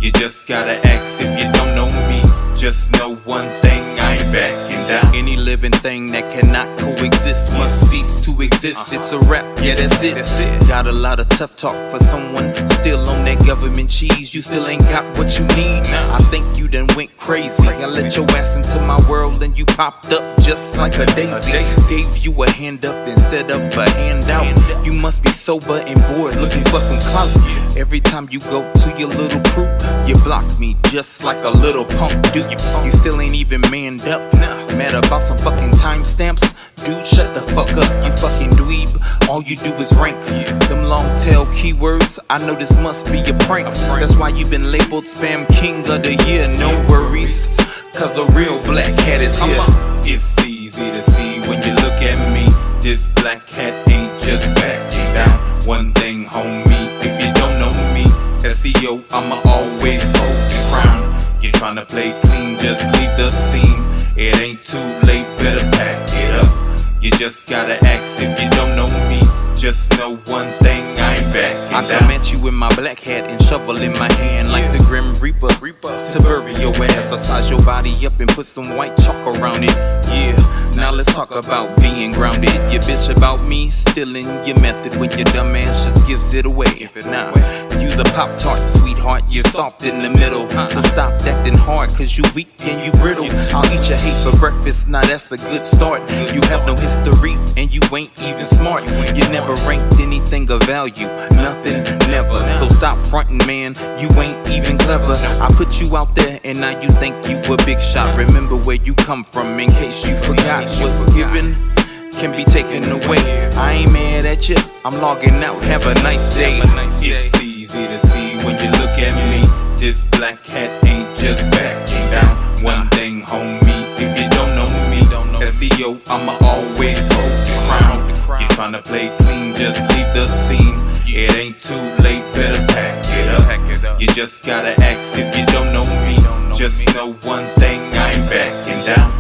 You just gotta ask if you don't know me. Just know one thing, I ain't backing down. Any living thing that cannot coexist must cease to exist. It's a rap, yeah, that's it. Got a lot of tough talk for someone still on that government cheese. You still ain't got what you need. I think you done went crazy. I let your ass into my world and you popped up just like a daisy. Gave you a hand up instead of a handout. You must be sober and bored, looking for some clout. Every time you go to your little crew, you block me just like a little punk. Dude, you still ain't even manned up. Mad about some fucking timestamps? Dude, shut the fuck up, you fucking dweeb. All you do is rank them long tail keywords. I know this must be a prank. That's why you been labeled Spam King of the Year. No worries, cause a real black hat is here. It's easy to see when you look at me. This black hat ain't just backing down. One thing, homie, if you don't know me, SEO, I'ma always hold the crown. You're trying to play clean, just leave the scene. It ain't too late, better pack it up. You just gotta ask if you don't know me. Just know one thing, I ain't backing down. I come at you with my black hat and shovel in my hand like the Grim Reaper to bury your ass. I size your body up and put some white chalk around it. Yeah, now let's talk about being grounded. You bitch about me, stealing your method when your dumb ass just gives it away. If it not, use a Pop-Tart, sweetheart, you're soft in the middle. So stop acting hard, cause you weak and you brittle. I'll eat your hate for breakfast, now that's a good start. You have no history and you ain't even smart. You never ranked anything of value, nothing, never. So stop fronting, man, you ain't even clever. I put you out there and now you think you a big shot. Remember where you come from in case you forgot. What's given can be taken away. I ain't mad at you, I'm logging out, have a nice day. It's easy to see when you look at me. This black hat ain't just backing down. One thing, homie, if you don't know me, SEO, I'ma always hold the crown. You're trying to play clean, just leave the scene. It ain't too late, better pack it up. You just gotta ask if you don't know me. Just know one thing, I ain't backing down.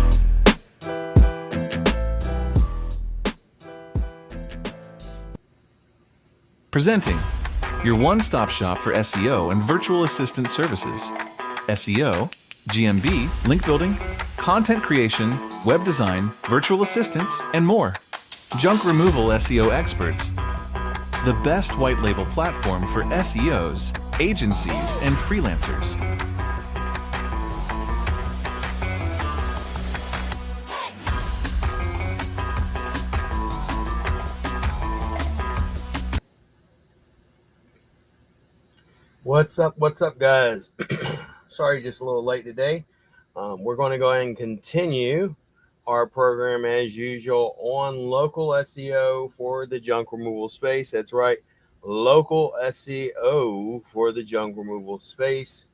Presenting your one-stop shop for SEO and virtual assistant services. SEO, GMB, link building, content creation, web design, virtual assistants, and more. Junk removal SEO experts. The best white label platform for SEOs, agencies, and freelancers. What's up, guys? Sorry, just a little late today. We're going to go ahead and continue our program as usual on local SEO for the junk removal space. That's right, local SEO for the junk removal space.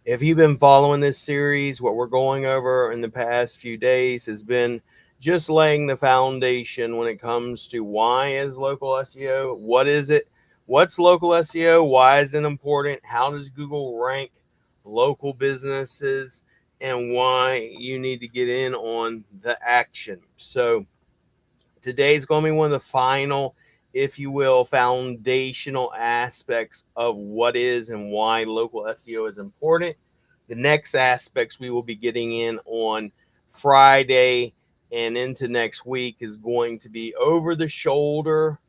If you've been following this series, what we're going over in the past few days has been just laying the foundation when it comes to why is local SEO, what is it? What's local SEO? Why is it important? How does Google rank local businesses? And why you need to get in on the action. So today's going to be one of the final, if you will, foundational aspects of what is and why local SEO is important. The next aspects we will be getting in on Friday and into next week is going to be over the shoulder,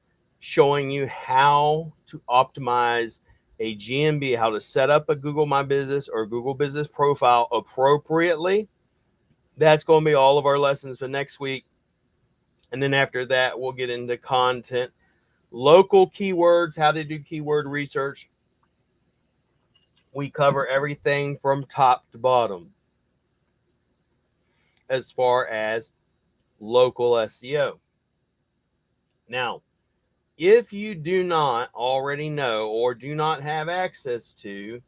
showing you how to optimize a GMB, how to set up a Google My Business or Google Business profile appropriately. That's going to be all of our lessons for next week. And then after that, we'll get into content, local keywords, how to do keyword research. We cover everything from top to bottom as far as local SEO. Now, if you do not already know or do not have access to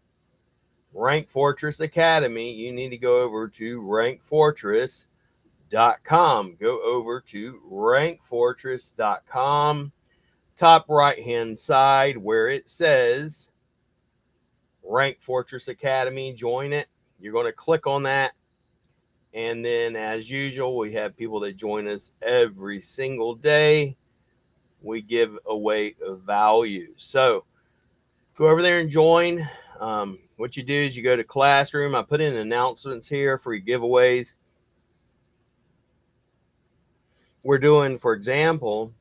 Rank Fortress Academy, you need to go over to rankfortress.com. Go over to rankfortress.com. Top right-hand side where it says Rank Fortress Academy, join it. You're going to click on that. And then, as usual, we have people that join us every single day. We give away value. So go over there and join. What you do is you go to Classroom. I put in announcements here for your giveaways. We're doing, for example,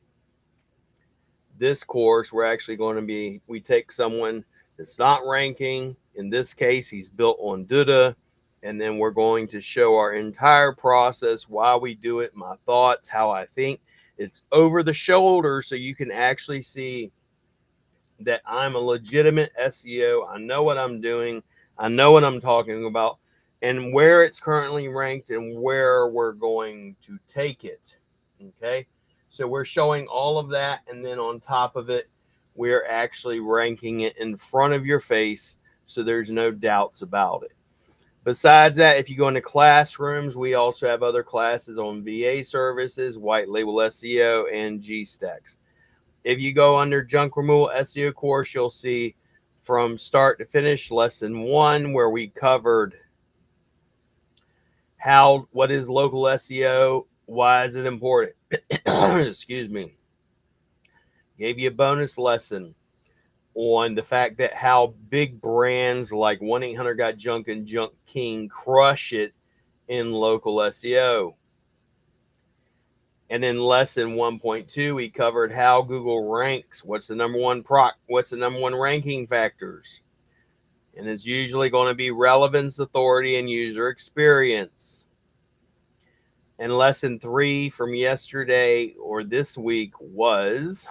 this course, we're actually going to be, we take someone that's not ranking. In this case, he's built on Duda. And then we're going to show our entire process, why we do it, my thoughts, how I think. It's over the shoulder so you can actually see that I'm a legitimate SEO. I know what I'm doing. I know what I'm talking about and where it's currently ranked and where we're going to take it. Okay. So we're showing all of that. And then on top of it, we're actually ranking it in front of your face. So there's no doubts about it. Besides that, if you go into Classrooms, we also have other classes on VA services, white label SEO, and G-Stacks. If you go under Junk Removal SEO course, you'll see from start to finish lesson 1, where we covered what is local SEO, why is it important? Excuse me. Gave you a bonus lesson on the fact that how big brands like 1-800-GOT-JUNK and Junk King crush it in local SEO. And in lesson 1.2, we covered how Google ranks. What's the number one ranking factors? And it's usually going to be relevance, authority, and user experience. And lesson 3 from yesterday or this week was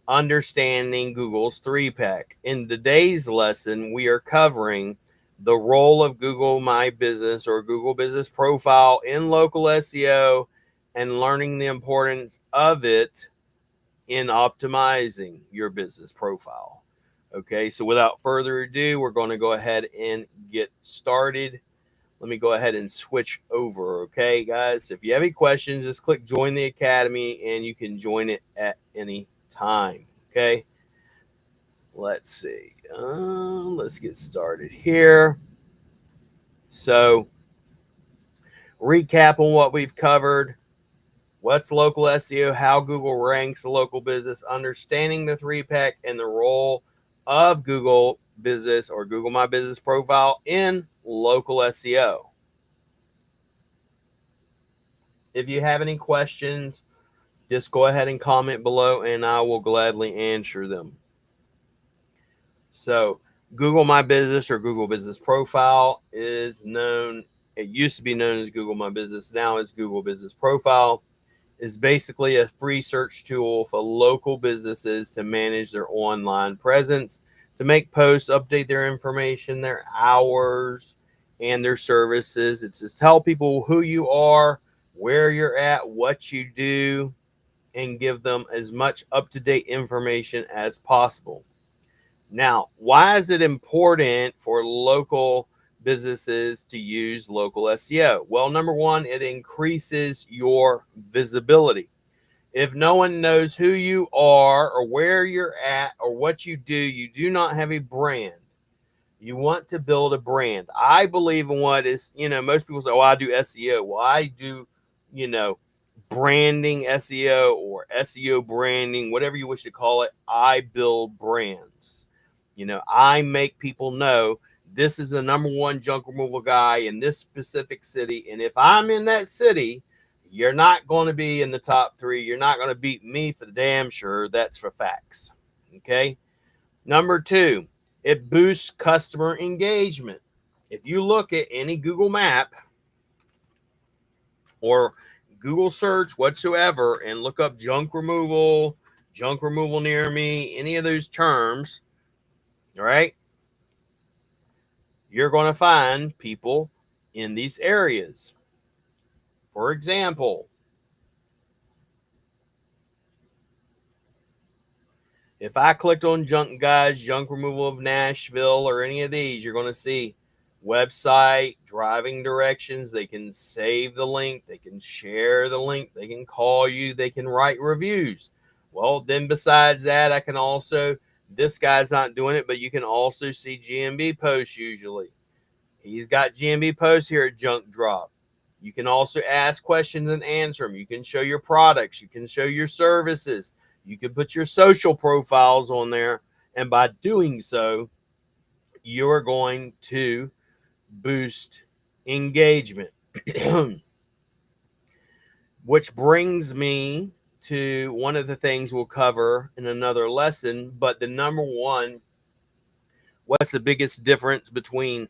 understanding Google's 3-pack. In today's lesson, we are covering the role of Google My Business or Google Business Profile in local SEO and learning the importance of it in optimizing your business profile. Okay, so without further ado, we're going to go ahead and get started. Let me go ahead and switch over. Okay, guys, if you have any questions, just click Join the Academy and you can join it at any time. Okay, let's see. Let's get started here. So, recap on what we've covered. What's local SEO? How Google ranks a local business? Understanding the 3-pack and the role of Google Business or Google My Business Profile in local SEO. If you have any questions, just go ahead and comment below and I will gladly answer them. So Google My Business or Google Business Profile is known, it used to be known as Google My Business, now is Google Business Profile, is basically a free search tool for local businesses to manage their online presence, to make posts, update their information, their hours, and their services. It's to tell people who you are, where you're at, what you do, and give them as much up-to-date information as possible. Now, why is it important for local businesses to use local SEO? Well, number one, it increases your visibility. If no one knows who you are or where you're at or what you do not have a brand. You want to build a brand. I believe in what is, most people say, oh, I do SEO. Well, I do, branding SEO or SEO branding, whatever you wish to call it. I build brands. I make people know this is the number one junk removal guy in this specific city. And if I'm in that city, you're not going to be in the top 3. You're not going to beat me for the damn sure. That's for facts. Okay. Number 2, it boosts customer engagement. If you look at any Google map or Google search whatsoever and look up junk removal near me, any of those terms, all right, you're going to find people in these areas. For example, if I clicked on Junk Guys, Junk Removal of Nashville, or any of these, you're going to see website, driving directions. They can save the link. They can share the link. They can call you. They can write reviews. Well, then besides that, I can also, this guy's not doing it, but you can also see GMB posts usually. He's got GMB posts here at Junk Drop. You can also ask questions and answer them. You can show your products. You can show your services. You can put your social profiles on there. And by doing so, you're going to boost engagement. Which brings me to one of the things we'll cover in another lesson. But the number one, what's the biggest difference between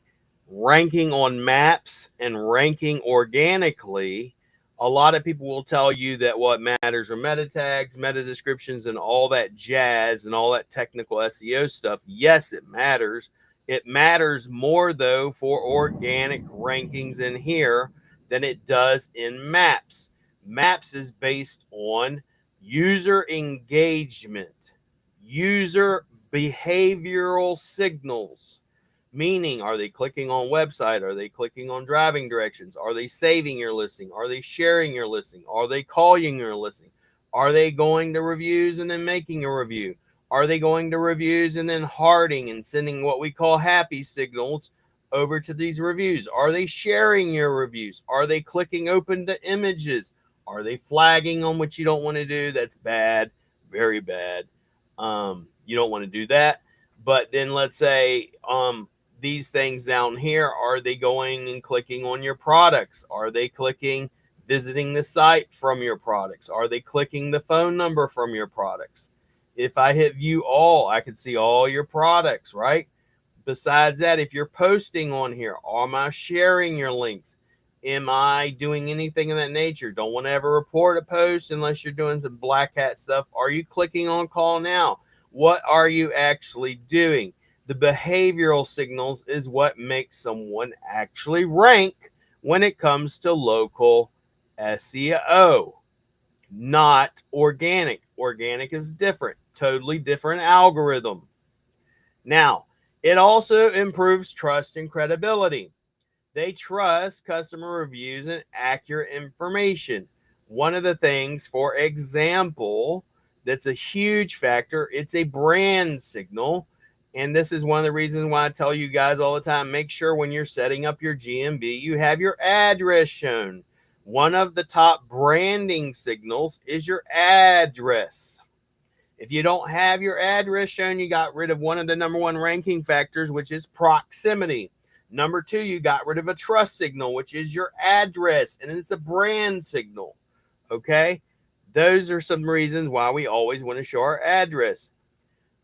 ranking on maps and ranking organically? A lot of people will tell you that what matters are meta tags, meta descriptions, and all that jazz and all that technical SEO stuff. Yes, it matters. It matters more, though, for organic rankings in here than it does in maps. Maps is based on user engagement, user behavioral signals. Meaning, are they clicking on website? Are they clicking on driving directions? Are they saving your listing? Are they sharing your listing? Are they calling your listing? Are they going to reviews and then making a review? Are they going to reviews and then hearting and sending what we call happy signals over to these reviews? Are they sharing your reviews? Are they clicking open to images? Are they flagging on what you don't want to do? That's bad, very bad. You don't want to do that. But then let's say these things down here, are they going and clicking on your products? Are they clicking visiting the site from your products? Are they clicking the phone number from your products? If I hit view all, I can see all your products, right? Besides that, if you're posting on here, am I sharing your links? Am I doing anything of that nature? Don't want to ever report a post unless you're doing some black hat stuff. Are you clicking on call now? What are you actually doing? The behavioral signals is what makes someone actually rank when it comes to local SEO, not organic. Organic is different, totally different algorithm. Now, it also improves trust and credibility. They trust customer reviews and accurate information. One of the things, for example, that's a huge factor, it's a brand signal. And this is one of the reasons why I tell you guys all the time, make sure when you're setting up your GMB, you have your address shown. One of the top branding signals is your address. If you don't have your address shown, you got rid of one of the number one ranking factors, which is proximity. Number two, you got rid of a trust signal, which is your address, and it's a brand signal. Okay? Those are some reasons why we always want to show our address.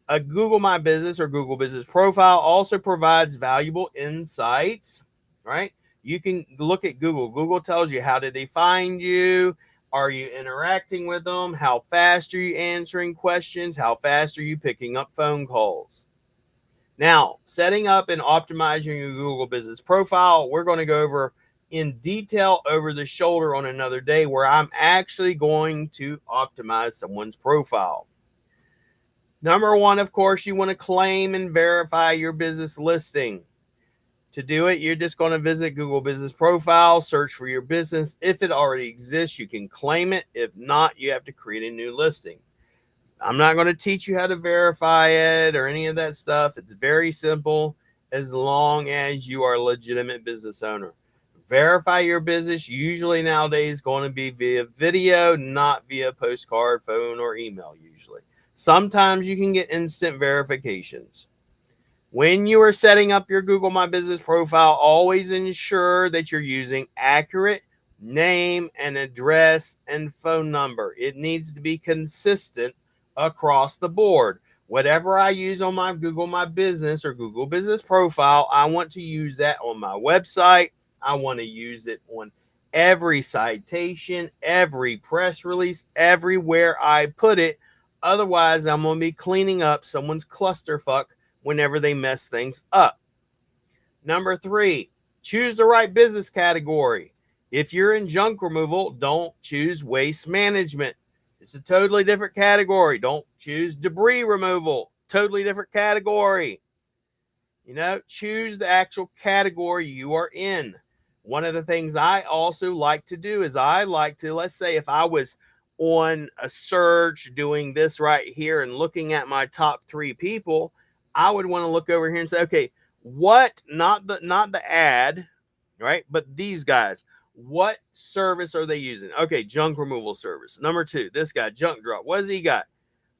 A Google My Business or Google Business Profile also provides valuable insights, right? You can look at Google. Google tells you, how did they find you? Are you interacting with them? How fast are you answering questions? How fast are you picking up phone calls? Now, setting up and optimizing your Google Business Profile, we're going to go over in detail over the shoulder on another day, where I'm actually going to optimize someone's profile. Number one, of course, you want to claim and verify your business listing. To do it, you're just going to visit Google Business Profile, search for your business. If it already exists, you can claim it. If not, you have to create a new listing. I'm not going to teach you how to verify it or any of that stuff. It's very simple as long as you are a legitimate business owner. Verify your business, usually nowadays going to be via video, not via postcard, phone, or email usually. Sometimes you can get instant verifications. When you are setting up your Google My Business Profile, always ensure that you're using accurate name and address and phone number. It needs to be consistent across the board. Whatever I use on my Google My Business or Google Business Profile, I want to use that on my website. I want to use it on every citation, every press release, everywhere I put it. Otherwise, I'm going to be cleaning up someone's clusterfuck whenever they mess things up. Number three, choose the right business category. If you're in junk removal, don't choose waste management. It's a totally different category. Don't choose debris removal. Totally different category. Choose the actual category you are in. One of the things I also like to do is let's say if I was on a search doing this right here and looking at my top 3 people, I would want to look over here and say, okay, not the ad, right? But these guys, what service are they using? Okay, junk removal service. Number 2, this guy, junk drop. What has he got?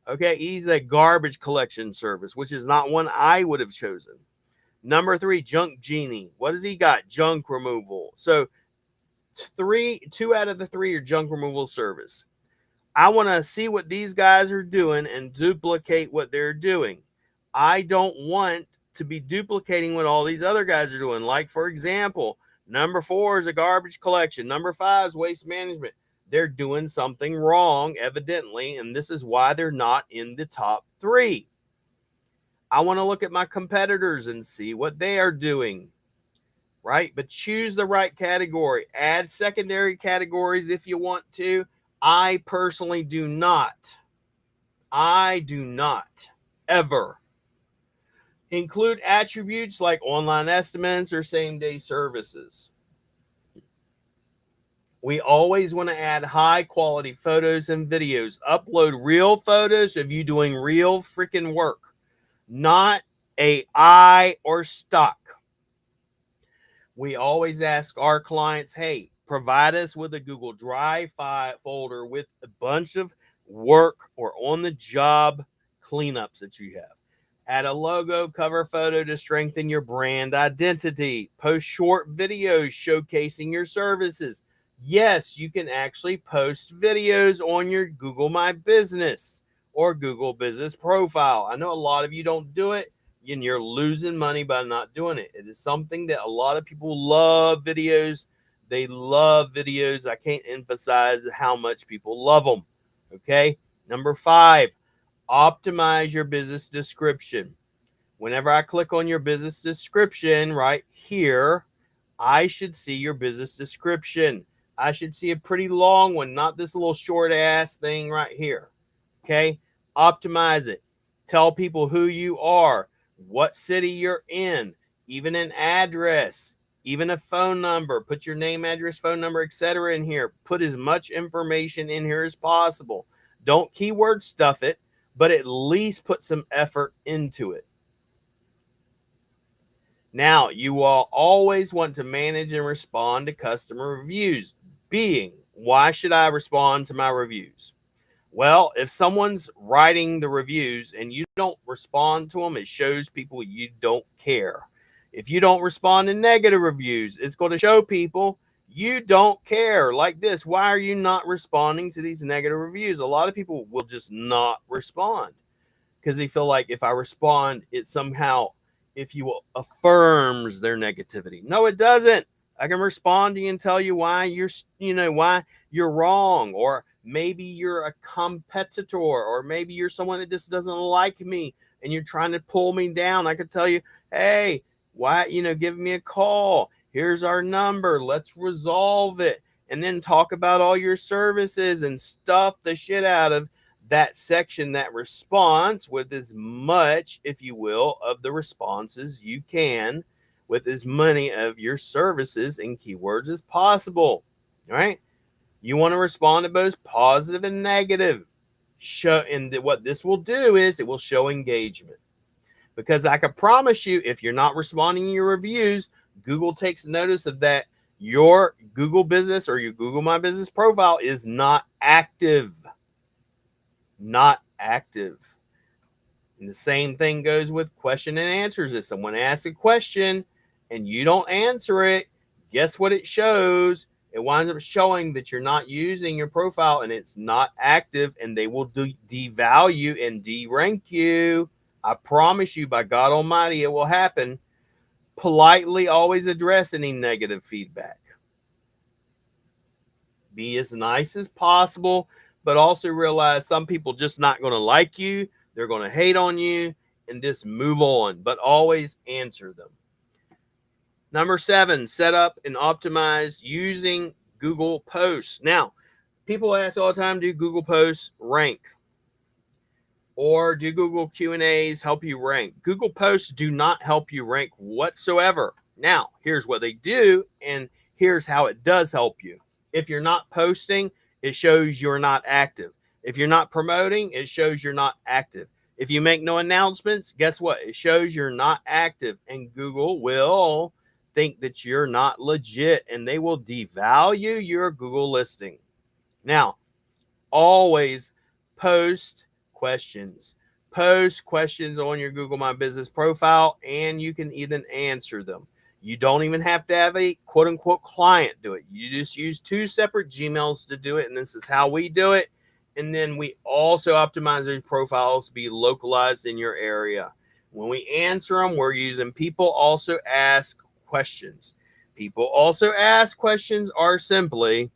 Okay, he's a garbage collection service, which is not one I would have chosen. Number 3, Junk Genie. What does he got? Junk removal. So 2 out of the 3 are junk removal service. I want to see what these guys are doing and duplicate what they're doing. I don't want to be duplicating what all these other guys are doing. Like, for example, number 4 is a garbage collection. Number 5 is waste management. They're doing something wrong, evidently, and this is why they're not in the top 3. I want to look at my competitors and see what they are doing, right? But choose the right category. Add secondary categories if you want to. I personally do not. I do not ever include attributes like online estimates or same-day services. We always want to add high-quality photos and videos. Upload real photos of you doing real freaking work, not AI or stock. We always ask our clients, hey, provide us with a Google Drive folder with a bunch of work or on-the-job cleanups that you have. Add a logo cover photo to strengthen your brand identity. Post short videos showcasing your services. Yes, you can actually post videos on your Google My Business or Google Business Profile. I know a lot of you don't do it, and you're losing money by not doing it. It is something that a lot of people love videos. They love videos. I can't emphasize how much people love them. Okay. Number 5, optimize your business description. Whenever I click on your business description right here, I should see your business description. I should see a pretty long one, not this little short ass thing right here. Okay. Optimize it. Tell people who you are, what city you're in, even an address, even a phone number. Put your name, address, phone number, etc. in here. Put as much information in here as possible. Don't keyword stuff it, but at least put some effort into it. Now, you will always want to manage and respond to customer reviews. Why should I respond to my reviews? Well, if someone's writing the reviews and you don't respond to them, it shows people you don't care. If you don't respond to negative reviews, it's going to show people you don't care. Like this, why are you not responding to these negative reviews? A lot of people will just not respond because they feel like if I respond, it somehow, if you will, affirms their negativity. No, it doesn't. I can respond to you and tell you why why you're wrong, or maybe you're a competitor, or maybe you're someone that just doesn't like me and you're trying to pull me down. I could tell you, hey, why, give me a call. Here's our number. Let's resolve it. And then talk about all your services and stuff the shit out of that section, that response, with as much, if you will, of the responses you can, with as many of your services and keywords as possible. All right. You want to respond to both positive and negative. What this will do is it will show engagement. Because I can promise you, if you're not responding to your reviews, Google takes notice of that. Your Google business or your Google My Business profile is not active. Not active. And the same thing goes with question and answers. If someone asks a question and you don't answer it, guess what it shows? It winds up showing that you're not using your profile and it's not active, and they will devalue and de-rank you. I promise you, by God Almighty, it will happen. Politely always address any negative feedback. Be as nice as possible, but also realize some people just not going to like you. They're going to hate on you, and just move on, but always answer them. Number 7, set up and optimize using Google Posts. Now, people ask all the time, do Google Posts rank? Or do Google Q&As help you rank? Google Posts do not help you rank whatsoever. Now, here's what they do, and here's how it does help you. If you're not posting, it shows you're not active. If you're not promoting, it shows you're not active. If you make no announcements, guess what? It shows you're not active, and Google will think that you're not legit, and they will devalue your Google listing. Now, always post questions. post questions on your Google My Business profile, and you can even answer them. You don't even have to have a quote unquote client do it. You just use 2 separate Gmails to do it. And this is how we do it. And then we also optimize those profiles to be localized in your area. When we answer them, we're using people also ask questions. People also ask questions are simply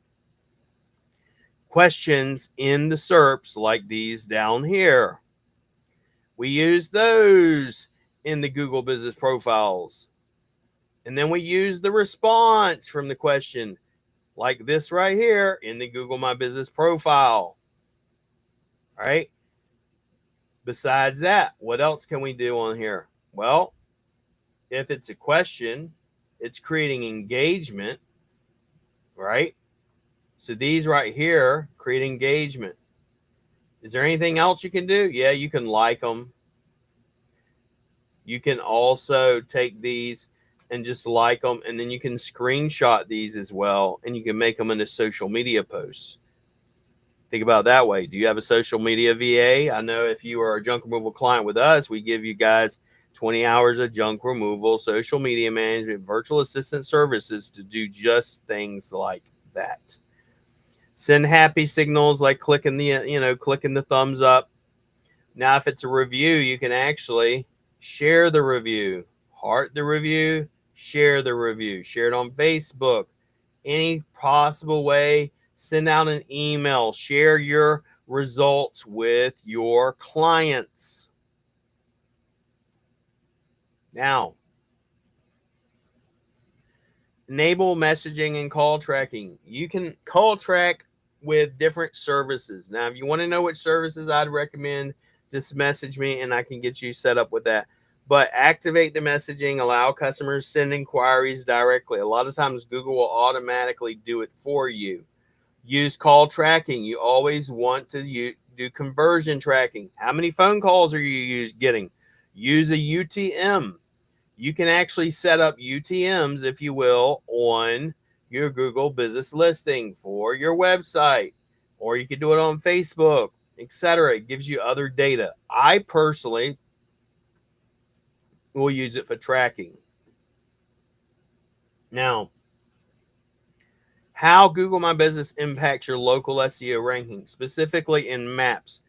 questions in the SERPs like these down here. We use those in the Google Business profiles. And then we use the response from the question like this right here in the Google My Business profile. All right. Besides that, what else can we do on here? Well, if it's a question, it's creating engagement, right? So these right here create engagement. Is there anything else you can do? Yeah, you can like them. You can also take these and just like them, and then you can screenshot these as well, and you can make them into social media posts. Think about it that way. Do you have a social media VA? I know if you are a junk removal client with us, we give you guys 20 hours of junk removal, social media management, virtual assistant services to do just things like that. Send happy signals like clicking the thumbs up. Now, if it's a review, you can actually share the review, heart the review, share the review, share it on Facebook, any possible way. Send out an email, share your results with your clients. Now, enable messaging and call tracking. You can call track with different services. Now, if you want to know which services I'd recommend, just message me and I can get you set up with that. But activate the messaging, allow customers send inquiries directly. A lot of times Google will automatically do it for you. Use call tracking. You always want to do conversion tracking. How many phone calls are you getting? Use a UTM. You can actually set up UTMs, if you will, on your Google business listing for your website, or you can do it on Facebook, etc. It gives you other data. I personally will use it for tracking. Now, how Google My Business impacts your local SEO ranking, specifically in maps.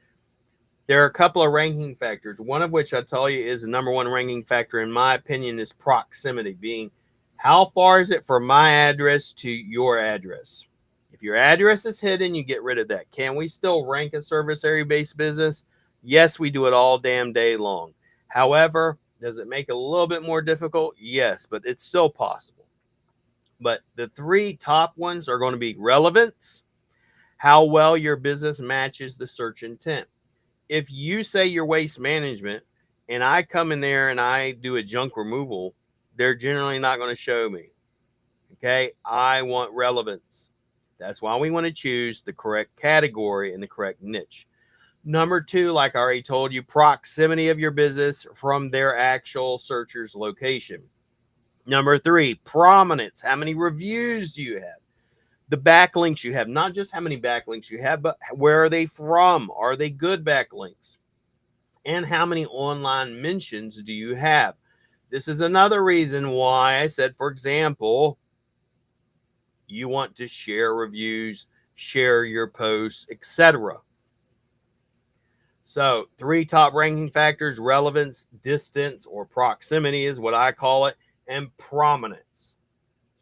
There are a couple of ranking factors, one of which I tell you is the number one ranking factor, in my opinion, is proximity, being how far is it from my address to your address. If your address is hidden, you get rid of that. Can we still rank a service area-based business? Yes, we do it all damn day long. However, does it make it a little bit more difficult? Yes, but it's still possible. But the 3 top ones are going to be relevance, how well your business matches the search intent. If you say you're waste management and I come in there and I do a junk removal, they're generally not going to show me. Okay. I want relevance. That's why we want to choose the correct category and the correct niche. Number 2, like I already told you, proximity of your business from their actual searcher's location. Number 3, prominence. How many reviews do you have? The backlinks you have, not just how many backlinks you have, but where are they from? Are they good backlinks? And how many online mentions do you have? This is another reason why I said, for example, you want to share reviews, share your posts, etc. So 3 top ranking factors: relevance, distance, or proximity is what I call it, and prominence.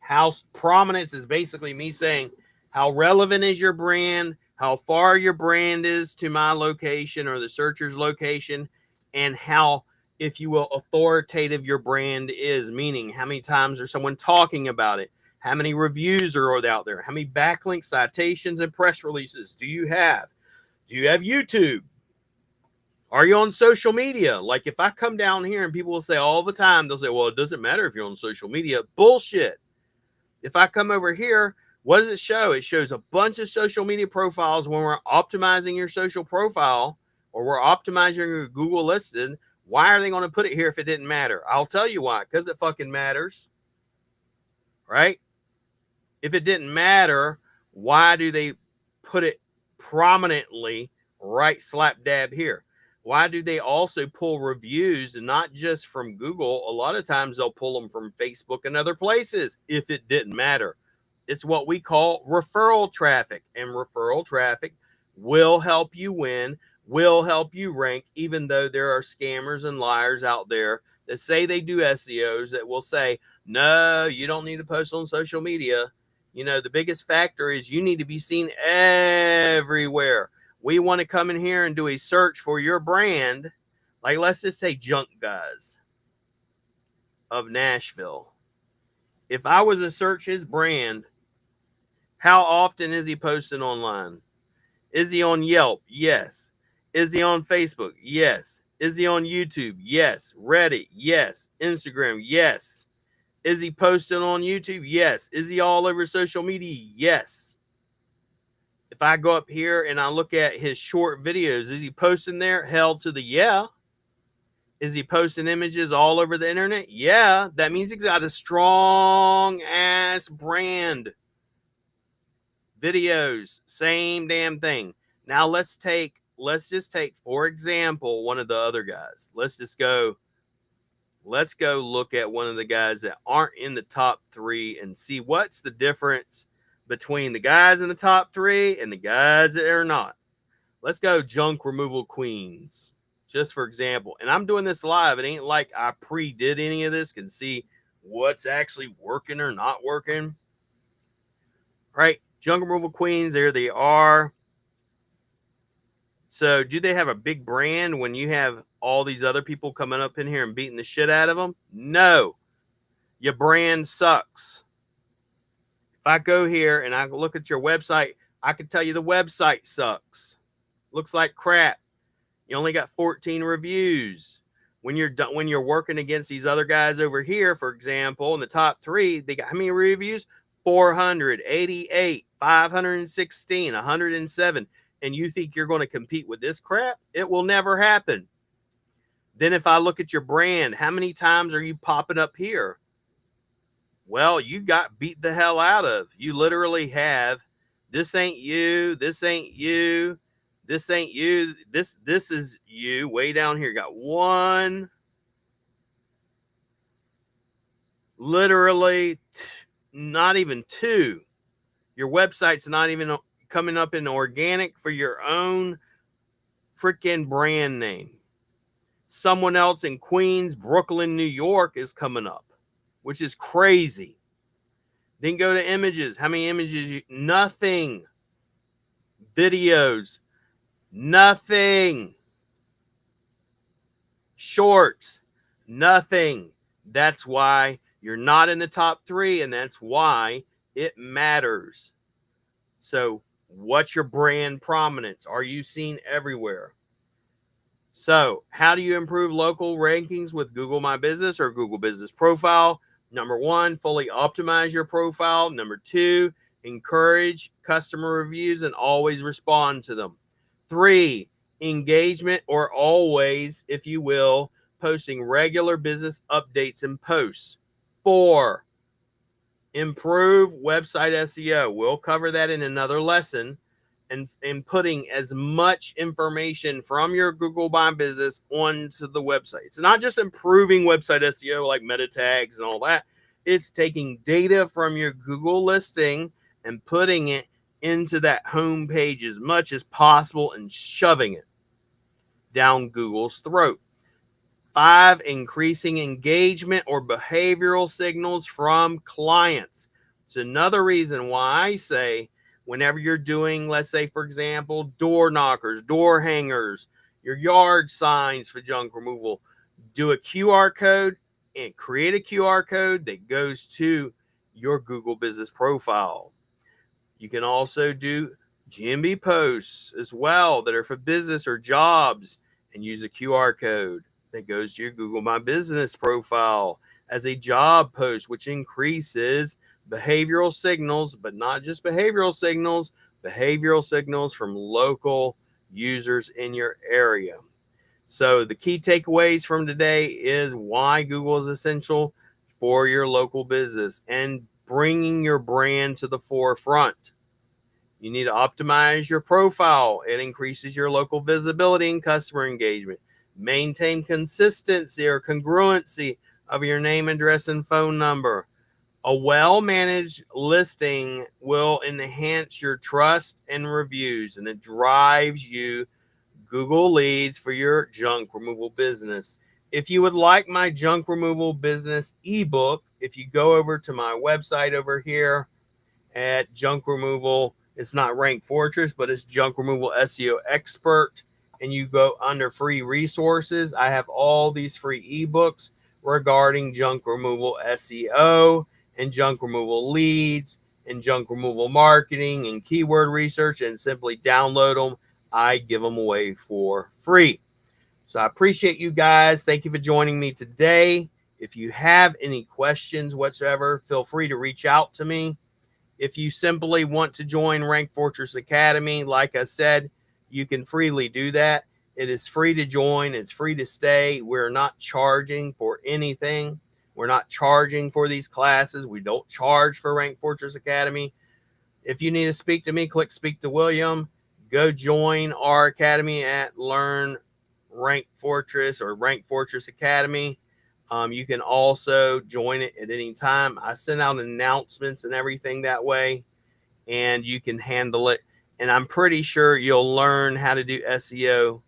How prominence is basically me saying how relevant is your brand, how far your brand is to my location or the searcher's location, and how, if you will, authoritative your brand is, meaning how many times is someone talking about it, how many reviews are out there, how many backlinks, citations, and press releases do you have? Do you have YouTube? Are you on social media? Like if I come down here and people will say all the time, they'll say, well, it doesn't matter if you're on social media. Bullshit. If I come over here, what does it show? It shows a bunch of social media profiles. When we're optimizing your social profile or we're optimizing your Google listing, why are they going to put it here if it didn't matter? I'll tell you why. Because it fucking matters. Right? If it didn't matter, why do they put it prominently right slap dab here? Why do they also pull reviews, and not just from Google? A lot of times they'll pull them from Facebook and other places if it didn't matter. It's what we call referral traffic, and referral traffic will help you win, will help you rank, even though there are scammers and liars out there that say they do SEOs that will say, no, you don't need to post on social media. You know, the biggest factor is you need to be seen everywhere. We want to come in here and do a search for your brand. Like, let's just say Junk Guys of Nashville. If I was to search his brand, how often is he posting online? Is he on Yelp? Yes. Is he on Facebook? Yes. Is he on YouTube? Yes. Reddit? Yes. Instagram? Yes. Is he posting on YouTube? Yes. Is he all over social media? Yes. If I go up here and I look at his short videos, is he posting there? Hell to the yeah. Is he posting images all over the internet? Yeah. That means he's got a strong ass brand. Videos, same damn thing. Now let's just take, for example, one of the other guys. Let's go look at one of the guys that aren't in the top 3 and see what's the difference between the guys in the top 3 and the guys that are not. Let's go Junk Removal Queens, just for example. And I'm doing this live. It ain't like I pre-did any of this, can see what's actually working or not working. Right? Junk Removal Queens, there they are. So do they have a big brand when you have all these other people coming up in here and beating the shit out of them? No. Your brand sucks. If I go here and I look at your website, I can tell you the website sucks. Looks like crap. You only got 14 reviews. When you're working against these other guys over here, for example, in the top 3, they got how many reviews? 488, 516, 107. And you think you're going to compete with this crap? It will never happen. Then if I look at your brand, how many times are you popping up here? Well, you got beat the hell out of. You literally have, this ain't you, this ain't you, this ain't you, this is you way down here. Got 1, literally not even 2. Your website's not even coming up in organic for your own freaking brand name. Someone else in Queens, Brooklyn, New York is coming up, which is crazy. Then go to images. How many images? Nothing. Videos. Nothing. Shorts. Nothing. That's why you're not in the top 3, and that's why it matters. So what's your brand prominence? Are you seen everywhere? So how do you improve local rankings with Google My Business or Google Business Profile? Number 1, fully optimize your profile. Number 2, encourage customer reviews and always respond to them. 3, engagement, or always, if you will, posting regular business updates and posts. 4, improve website SEO. We'll cover that in another lesson. And putting as much information from your Google My Business onto the website. It's not just improving website SEO like meta tags and all that. It's taking data from your Google listing and putting it into that home page as much as possible and shoving it down Google's throat. 5, increasing engagement or behavioral signals from clients. It's another reason why I say, whenever you're doing, let's say, for example, door knockers, door hangers, your yard signs for junk removal, do a QR code and create a QR code that goes to your Google Business Profile. You can also do GMB posts as well that are for business or jobs and use a QR code that goes to your Google My Business Profile as a job post, which increases behavioral signals, but not just behavioral signals from local users in your area. So the key takeaways from today is why Google is essential for your local business and bringing your brand to the forefront. You need to optimize your profile. It increases your local visibility and customer engagement. Maintain consistency or congruency of your name, address, and phone number. A well-managed listing will enhance your trust and reviews, and it drives you Google leads for your junk removal business. If you would like my junk removal business ebook, if you go over to my website over here at junk removal, it's not Rank Fortress, but it's Junk Removal SEO Expert, and you go under free resources. I have all these free ebooks regarding junk removal SEO and junk removal leads and junk removal marketing and keyword research, and simply download them. I give them away for free. So I appreciate you guys. Thank you for joining me today. If you have any questions whatsoever, feel free to reach out to me. If you simply want to join Rank Fortress Academy, like I said, you can freely do that. It is free to join. It's free to stay. We're not charging for anything. We're not charging for these classes. We don't charge for Rank Fortress Academy. If you need to speak to me, click Speak to William. Go join our academy at Learn Rank Fortress or Rank Fortress Academy. You can also join it at any time. I send out announcements and everything that way, and you can handle it. And I'm pretty sure you'll learn how to do SEO,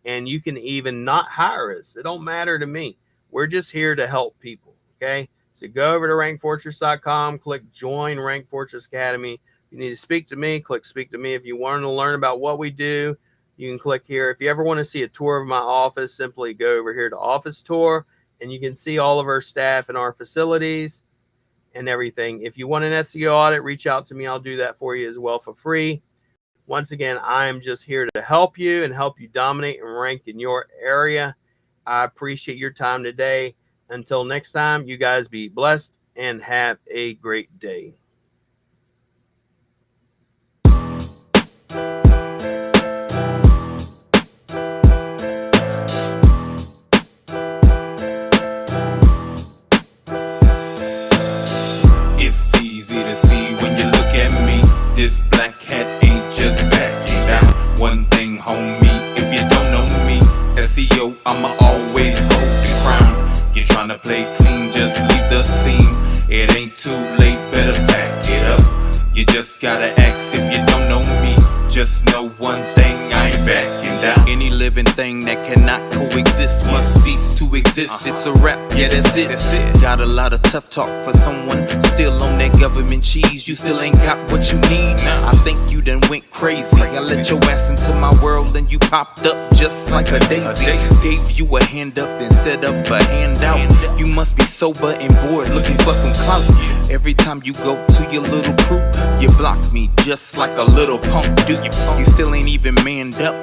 and you can even not hire us. It don't matter to me. We're just here to help people. Okay. So go over to rankfortress.com, click Join Rank Fortress Academy. If you need to speak to me, click Speak to Me. If you want to learn about what we do, you can click here. If you ever want to see a tour of my office, simply go over here to Office Tour, and you can see all of our staff and our facilities and everything. If you want an SEO audit, reach out to me. I'll do that for you as well for free. Once again, I am just here to help you and help you dominate and rank in your area. I appreciate your time today. Until next time, you guys be blessed and have a great day. It's easy to see when you look at me. This black hat ain't just backing down. One thing, homie, if you don't know me, SEO, I'ma always hold the crown. You're trying to play clean, just leave the scene. It ain't too late, better pack it up. You just gotta ask if you don't know me. Just know one thing, I ain't backing down. Any living thing that cannot coexist must cease to exist. It's a rap, yeah, that's it. Got a lot of tough talk for someone still on that government cheese. You still ain't got what you need. I think you done went crazy. I let your ass into my world and you popped up just like a daisy. Gave you a hand up instead of a handout. You must be sober and bored, looking for some clout. Every time you go to your little crew, you block me just like a little punk. Dude, you still ain't even manned up.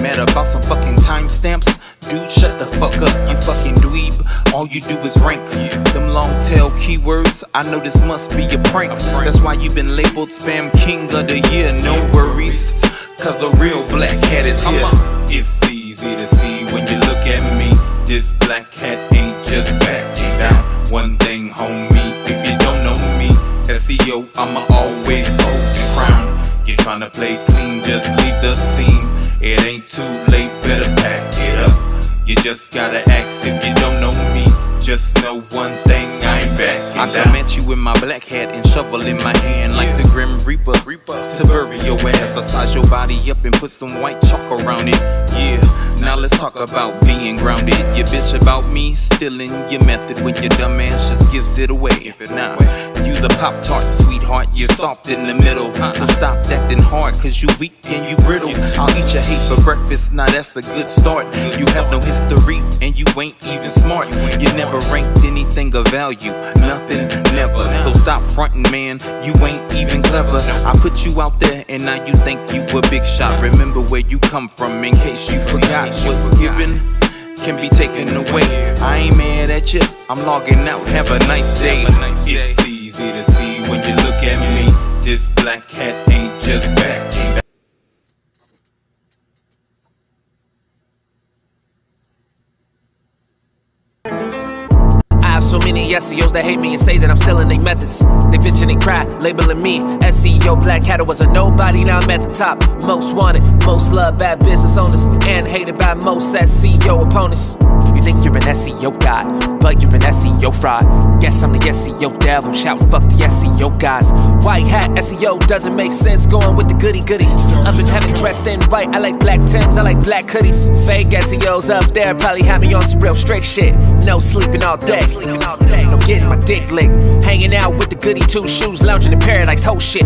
Mad about some fucking timestamps? Dude, shut the fuck up, you fucking dweeb. All you do is rank them long tail keywords. I know this must be a prank. That's why you've been labeled Spam King of the Year. No worries, cause a real black hat is here. It's easy to see when you look at me. This black hat ain't just backing down. One thing, homie, if you don't know me, SEO, I'ma always hold the crown. You're trying to play clean, just leave the scene. It ain't too late, better pack it up. You just gotta ask if you don't know me. Just know one thing, I ain't backing down. I come at you with my black hat and shovel in my hand like the Grim Reaper to bury your ass. I size your body up and put some white chalk around it. Yeah, now let's talk about being grounded. You bitch about me stealing your method when your dumb ass just gives it away. Now, use a Pop-Tart, sweetheart, you're soft in the middle. So stop acting hard, cause you weak and you brittle. I'll eat your hate for breakfast, now that's a good start. You have no history and you ain't even smart. You never ranked anything of value, nothing, never. So stop fronting, man, you ain't even clever. I put you out there and now you think you a big shot. Remember where you come from in case you forgot. What's given can be taken away. I ain't mad at you, I'm logging out, have a nice day. It's easy to see when you look at me. This black hat ain't just backing down. So many SEOs that hate me and say that I'm still in their methods. They bitchin' and cry, labeling me SEO Black Hat. Was a nobody, now I'm at the top. Most wanted, most loved, bad business owners, and hated by most SEO opponents. You think you're an SEO god, but you're an SEO fraud. Guess I'm the SEO devil, shouting fuck the SEO guys. White hat SEO doesn't make sense, going with the goody goodies. Up in heaven dressed in white, I like black Tims, I like black hoodies. Fake SEOs up there probably have me on some real strict shit. No sleeping all day, no getting my dick licked. Hanging out with the goody two shoes, lounging in paradise, whole shit.